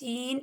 3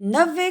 90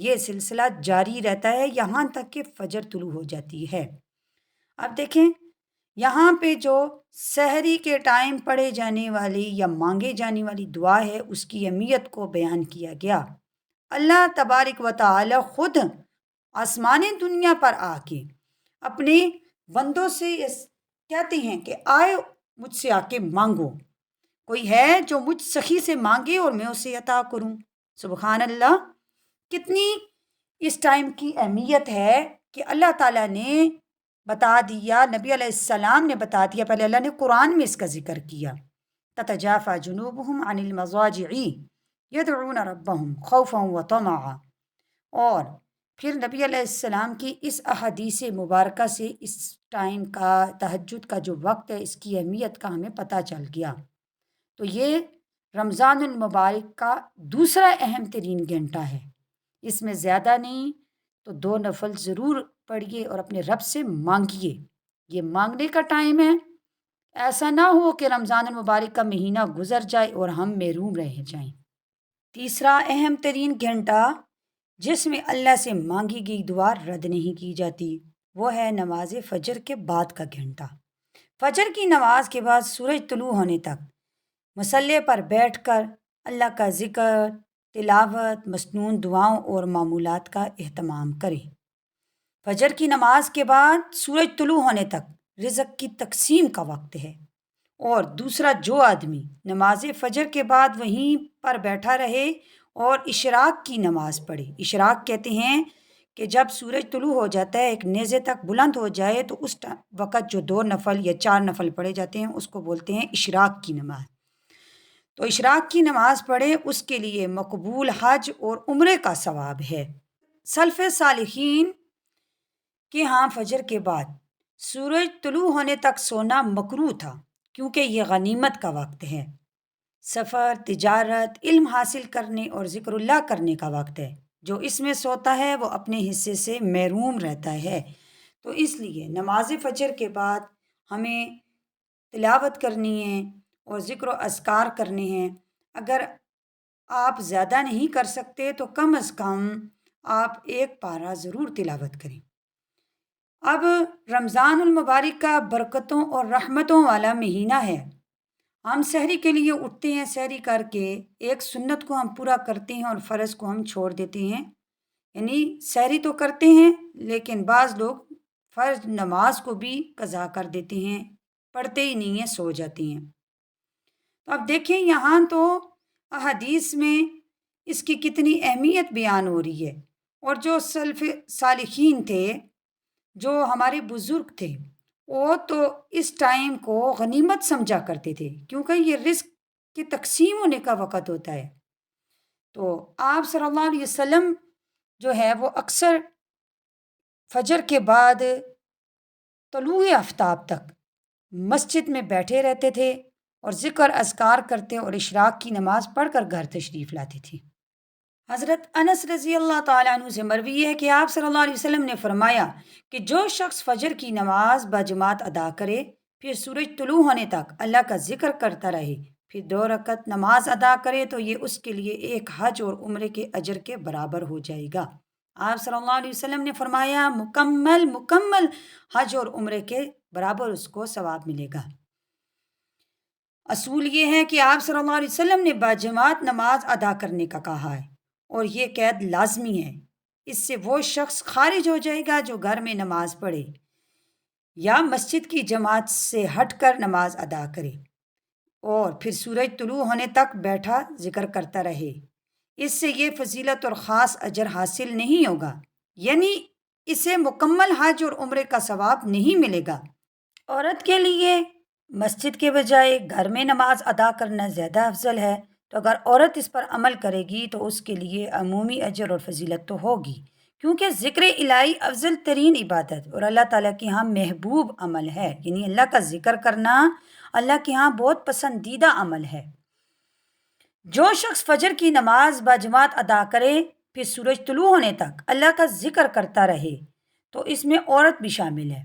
یہ سلسلہ جاری رہتا ہے یہاں تک کہ فجر طلوع ہو جاتی ہے۔ اب دیکھیں یہاں پہ جو سحری کے ٹائم پڑھے جانے والی یا مانگے جانے والی دعا ہے اس کی اہمیت کو بیان کیا گیا۔ اللہ تبارک و تعالی خود آسمان دنیا پر آ کے اپنے بندوں سے کہتے ہیں کہ آئے مجھ سے آ کے مانگو، کوئی ہے جو مجھ سخی سے مانگے اور میں اسے عطا کروں۔ سبحان اللہ، کتنی اس ٹائم کی اہمیت ہے کہ اللہ تعالیٰ نے بتا دیا، نبی علیہ السلام نے بتا دیا، پہلے اللہ نے قرآن میں اس کا ذکر کیا، تتجافى جنوبهم عن المضاجع يدعون ربهم خوفا وطمعا، اور پھر نبی علیہ السلام کی اس احادیث مبارکہ سے اس ٹائم کا، تہجد کا جو وقت ہے، اس کی اہمیت کا ہمیں پتہ چل گیا۔ تو یہ رمضان المبارک کا دوسرا اہم ترین گھنٹہ ہے، اس میں زیادہ نہیں تو 2 نفل ضرور پڑھیے اور اپنے رب سے مانگیے، یہ مانگنے کا ٹائم ہے۔ ایسا نہ ہو کہ رمضان المبارک کا مہینہ گزر جائے اور ہم محروم رہ جائیں۔ تیسرا اہم ترین گھنٹہ جس میں اللہ سے مانگی گئی دعا رد نہیں کی جاتی، وہ ہے نماز فجر کے بعد کا گھنٹہ۔ فجر کی نماز کے بعد سورج طلوع ہونے تک مصلی پر بیٹھ کر اللہ کا ذکر، تلاوت، مسنون دعاؤں اور معمولات کا اہتمام کریں۔ فجر کی نماز کے بعد سورج طلوع ہونے تک رزق کی تقسیم کا وقت ہے، اور دوسرا جو آدمی نماز فجر کے بعد وہیں پر بیٹھا رہے اور اشراق کی نماز پڑھے، اشراق کہتے ہیں کہ جب سورج طلوع ہو جاتا ہے، ایک نیزے تک بلند ہو جائے، تو اس وقت جو 2 نفل یا 4 نفل پڑھے جاتے ہیں اس کو بولتے ہیں اشراق کی نماز۔ تو اشراق کی نماز پڑھے، اس کے لیے مقبول حج اور عمرے کا ثواب ہے۔ سلف صالحین کہ ہاں فجر کے بعد سورج طلوع ہونے تک سونا مکروہ تھا، کیونکہ یہ غنیمت کا وقت ہے، سفر، تجارت، علم حاصل کرنے اور ذکر اللہ کرنے کا وقت ہے۔ جو اس میں سوتا ہے وہ اپنے حصے سے محروم رہتا ہے۔ تو اس لیے نماز فجر کے بعد ہمیں تلاوت کرنی ہے اور ذکر و اذکار کرنے ہیں۔ اگر آپ زیادہ نہیں کر سکتے تو کم از کم آپ 1 پارہ ضرور تلاوت کریں۔ اب رمضان المبارک کا برکتوں اور رحمتوں والا مہینہ ہے۔ ہم سحری کے لیے اٹھتے ہیں، سحری کر کے ایک سنت کو ہم پورا کرتے ہیں اور فرض کو ہم چھوڑ دیتے ہیں، یعنی سحری تو کرتے ہیں لیکن بعض لوگ فرض نماز کو بھی قضا کر دیتے ہیں، پڑھتے ہی نہیں ہیں، سو جاتے ہیں۔ تو اب دیکھیں یہاں تو احادیث میں اس کی کتنی اہمیت بیان ہو رہی ہے، اور جو سلف صالحین تھے، جو ہمارے بزرگ تھے، وہ تو اس ٹائم کو غنیمت سمجھا کرتے تھے، کیونکہ یہ رزق کی تقسیم ہونے کا وقت ہوتا ہے۔ تو آپ صلی اللہ علیہ وسلم جو ہے وہ اکثر فجر کے بعد طلوع آفتاب تک مسجد میں بیٹھے رہتے تھے اور ذکر اذکار کرتے اور اشراق کی نماز پڑھ کر گھر تشریف لاتے تھے۔ حضرت انس رضی اللہ تعالیٰ عنہ سے مروی ہے کہ آپ صلی اللہ علیہ وسلم نے فرمایا کہ جو شخص فجر کی نماز باجماعت ادا کرے، پھر سورج طلوع ہونے تک اللہ کا ذکر کرتا رہے، پھر 2 رکعت نماز ادا کرے، تو یہ اس کے لیے ایک حج اور عمرے کے اجر کے برابر ہو جائے گا۔ آپ صلی اللہ علیہ وسلم نے فرمایا مکمل حج اور عمرے کے برابر اس کو ثواب ملے گا۔ اصول یہ ہے کہ آپ صلی اللہ علیہ وسلم نے باجماعت نماز ادا کرنے کا کہا ہے، اور یہ قید لازمی ہے، اس سے وہ شخص خارج ہو جائے گا جو گھر میں نماز پڑھے یا مسجد کی جماعت سے ہٹ کر نماز ادا کرے اور پھر سورج طلوع ہونے تک بیٹھا ذکر کرتا رہے۔ اس سے یہ فضیلت اور خاص اجر حاصل نہیں ہوگا، یعنی اسے مکمل حج اور عمرے کا ثواب نہیں ملے گا۔ عورت کے لیے مسجد کے بجائے گھر میں نماز ادا کرنا زیادہ افضل ہے، تو اگر عورت اس پر عمل کرے گی تو اس کے لیے عمومی اجر اور فضیلت تو ہوگی، کیونکہ ذکر الہی افضل ترین عبادت اور اللہ تعالیٰ کے ہاں محبوب عمل ہے، یعنی اللہ کا ذکر کرنا اللہ کے ہاں بہت پسندیدہ عمل ہے۔ جو شخص فجر کی نماز باجماعت ادا کرے، پھر سورج طلوع ہونے تک اللہ کا ذکر کرتا رہے، تو اس میں عورت بھی شامل ہے،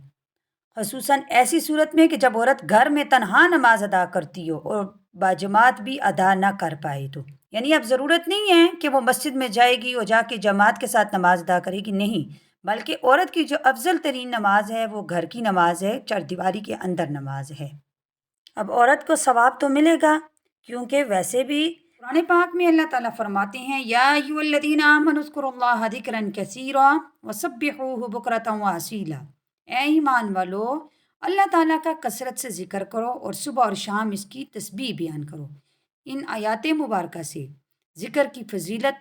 خصوصاً ایسی صورت میں کہ جب عورت گھر میں تنہا نماز ادا کرتی ہو اور باجماعت بھی ادا نہ کر پائے، تو یعنی اب ضرورت نہیں ہے کہ وہ مسجد میں جائے گی اور جا کے جماعت کے ساتھ نماز ادا کرے گی، نہیں، بلکہ عورت کی جو افضل ترین نماز ہے وہ گھر کی نماز ہے، چاردیواری کے اندر نماز ہے۔ اب عورت کو ثواب تو ملے گا، کیونکہ ویسے بھی قرآن پاک میں اللہ تعالیٰ فرماتے ہیں یا ایھا الذین آمنوا اذکروا اللہ ذکرا کثیرا وسبحوہ بکرۃ واصیلا، اے ایمان والو اللہ تعالیٰ کا کثرت سے ذکر کرو اور صبح اور شام اس کی تسبیح بیان کرو۔ ان آیات مبارکہ سے ذکر کی فضیلت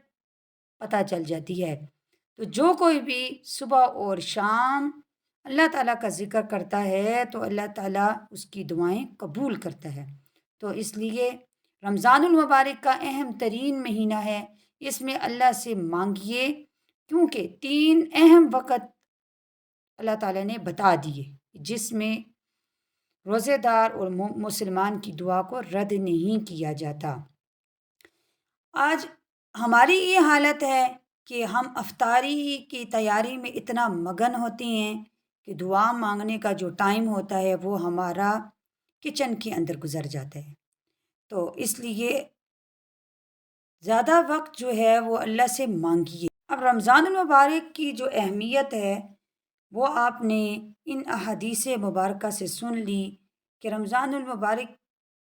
پتہ چل جاتی ہے، تو جو کوئی بھی صبح اور شام اللہ تعالیٰ کا ذکر کرتا ہے تو اللہ تعالیٰ اس کی دعائیں قبول کرتا ہے۔ تو اس لیے رمضان المبارک کا اہم ترین مہینہ ہے، اس میں اللہ سے مانگیے، کیونکہ 3 اہم وقت اللہ تعالیٰ نے بتا دیے جس میں روزے دار اور مسلمان کی دعا کو رد نہیں کیا جاتا۔ آج ہماری یہ حالت ہے کہ ہم افطاری کی تیاری میں اتنا مگن ہوتے ہیں کہ دعا مانگنے کا جو ٹائم ہوتا ہے وہ ہمارا کچن کے اندر گزر جاتا ہے۔ تو اس لیے زیادہ وقت جو ہے وہ اللہ سے مانگیے۔ اب رمضان المبارک کی جو اہمیت ہے وہ آپ نے ان احادیث مبارکہ سے سن لی کہ رمضان المبارک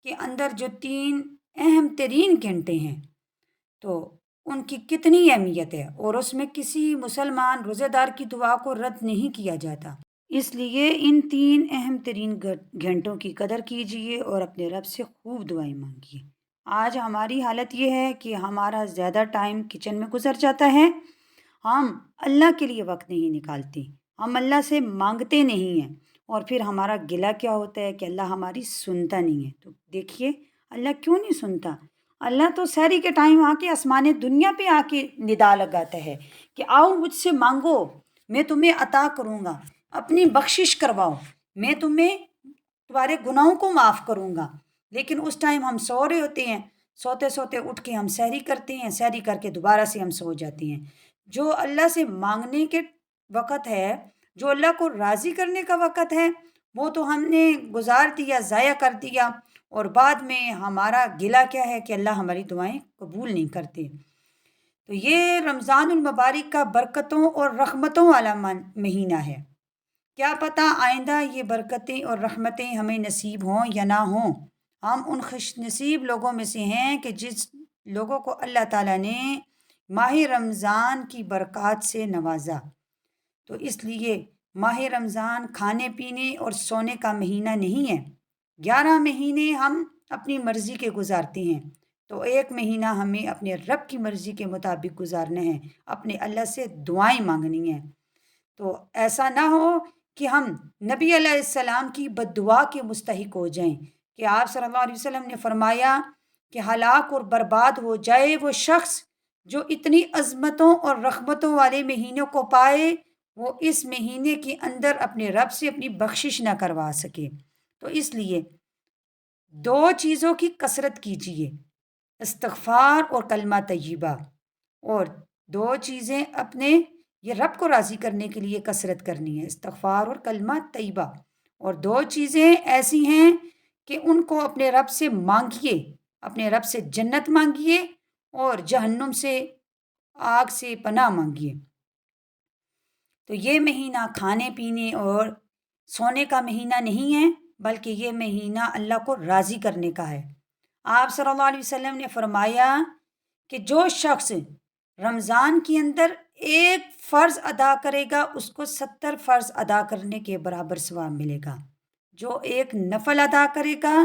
کے اندر جو 3 اہم ترین گھنٹے ہیں تو ان کی کتنی اہمیت ہے، اور اس میں کسی مسلمان روزے دار کی دعا کو رد نہیں کیا جاتا۔ اس لیے ان 3 اہم ترین گھنٹوں کی قدر کیجیے اور اپنے رب سے خوب دعائیں مانگیے۔ آج ہماری حالت یہ ہے کہ ہمارا زیادہ ٹائم کچن میں گزر جاتا ہے، ہم اللہ کے لیے وقت نہیں نکالتے، ہم اللہ سے مانگتے نہیں ہیں، اور پھر ہمارا گلہ کیا ہوتا ہے کہ اللہ ہماری سنتا نہیں ہے۔ تو دیکھیے اللہ کیوں نہیں سنتا؟ اللہ تو سحری کے ٹائم آ کے آسمان دنیا پہ آ کے ندا لگاتا ہے کہ آؤ مجھ سے مانگو، میں تمہیں عطا کروں گا، اپنی بخشش کرواؤ، میں تمہارے گناہوں کو معاف کروں گا۔ لیکن اس ٹائم ہم سو رہے ہوتے ہیں، سوتے سوتے اٹھ کے ہم سحری کرتے ہیں، سحری کر کے دوبارہ سے ہم سو جاتے ہیں۔ جو اللہ سے مانگنے کے وقت ہے، جو اللہ کو راضی کرنے کا وقت ہے، وہ تو ہم نے گزار دیا، ضائع کر دیا، اور بعد میں ہمارا گلہ کیا ہے کہ اللہ ہماری دعائیں قبول نہیں کرتے۔ تو یہ رمضان المبارک کا برکتوں اور رحمتوں والا مہینہ ہے۔ کیا پتہ آئندہ یہ برکتیں اور رحمتیں ہمیں نصیب ہوں یا نہ ہوں۔ ہم ان خوش نصیب لوگوں میں سے ہیں کہ جس لوگوں کو اللہ تعالیٰ نے ماہ رمضان کی برکات سے نوازا۔ تو اس لیے ماہ رمضان کھانے پینے اور سونے کا مہینہ نہیں ہے۔ 11 مہینے ہم اپنی مرضی کے گزارتے ہیں، تو 1 مہینہ ہمیں اپنے رب کی مرضی کے مطابق گزارنا ہے، اپنے اللہ سے دعائیں مانگنی ہیں۔ تو ایسا نہ ہو کہ ہم نبی علیہ السلام کی بد دعا کے مستحق ہو جائیں، کہ آپ صلی اللہ علیہ وسلم نے فرمایا کہ ہلاک اور برباد ہو جائے وہ شخص جو اتنی عظمتوں اور رحمتوں والے مہینوں کو پائے، وہ اس مہینے کے اندر اپنے رب سے اپنی بخشش نہ کروا سکے۔ تو اس لیے 2 چیزوں کی کثرت کیجیے، استغفار اور کلمہ طیبہ، اور 2 چیزیں اپنے یہ رب کو راضی کرنے کے لیے کثرت کرنی ہے، استغفار اور کلمہ طیبہ، اور 2 چیزیں ایسی ہیں کہ ان کو اپنے رب سے مانگیے، اپنے رب سے جنت مانگیے اور جہنم سے، آگ سے پناہ مانگیے۔ تو یہ مہینہ کھانے پینے اور سونے کا مہینہ نہیں ہے، بلکہ یہ مہینہ اللہ کو راضی کرنے کا ہے۔ آپ صلی اللہ علیہ وسلم نے فرمایا کہ جو شخص رمضان کے اندر 1 فرض ادا کرے گا اس کو 70 فرض ادا کرنے کے برابر ثواب ملے گا، جو 1 نفل ادا کرے گا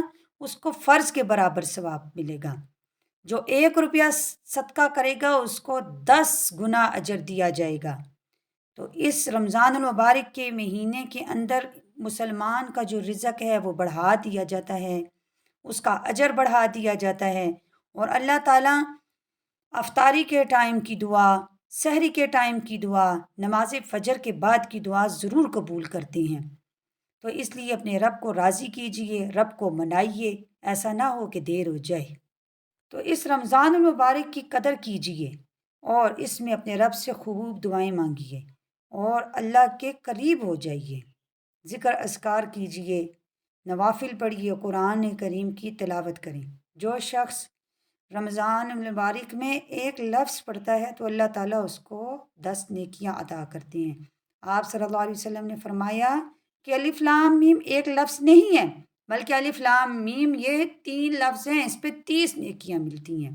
اس کو فرض کے برابر ثواب ملے گا، جو 1 روپیہ صدقہ کرے گا اس کو 10 گنا اجر دیا جائے گا۔ تو اس رمضان المبارک کے مہینے کے اندر مسلمان کا جو رزق ہے وہ بڑھا دیا جاتا ہے، اس کا اجر بڑھا دیا جاتا ہے، اور اللہ تعالیٰ افطاری کے ٹائم کی دعا، سحری کے ٹائم کی دعا، نماز فجر کے بعد کی دعا ضرور قبول کرتے ہیں۔ تو اس لیے اپنے رب کو راضی کیجئے، رب کو منائیے، ایسا نہ ہو کہ دیر ہو جائے۔ تو اس رمضان المبارک کی قدر کیجئے اور اس میں اپنے رب سے خوب دعائیں مانگیے اور اللہ کے قریب ہو جائیے، ذکر اذکار کیجئے، نوافل پڑھیے، قرآن کریم کی تلاوت کریں۔ جو شخص رمضان المبارک میں ایک لفظ پڑھتا ہے تو اللہ تعالیٰ اس کو 10 نیکیاں عطا کرتے ہیں۔ آپ صلی اللہ علیہ وسلم نے فرمایا کہ الف لام میم ایک لفظ نہیں ہے، بلکہ الف لام میم یہ 3 لفظ ہیں، اس پہ 30 نیکیاں ملتی ہیں۔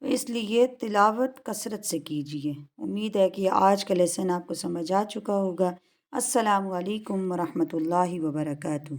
تو اس لیے تلاوت کثرت سے کیجیے۔ امید ہے کہ آج کا لیسن آپ کو سمجھ آ چکا ہوگا۔ السلام علیکم ورحمۃ اللہ وبرکاتہ۔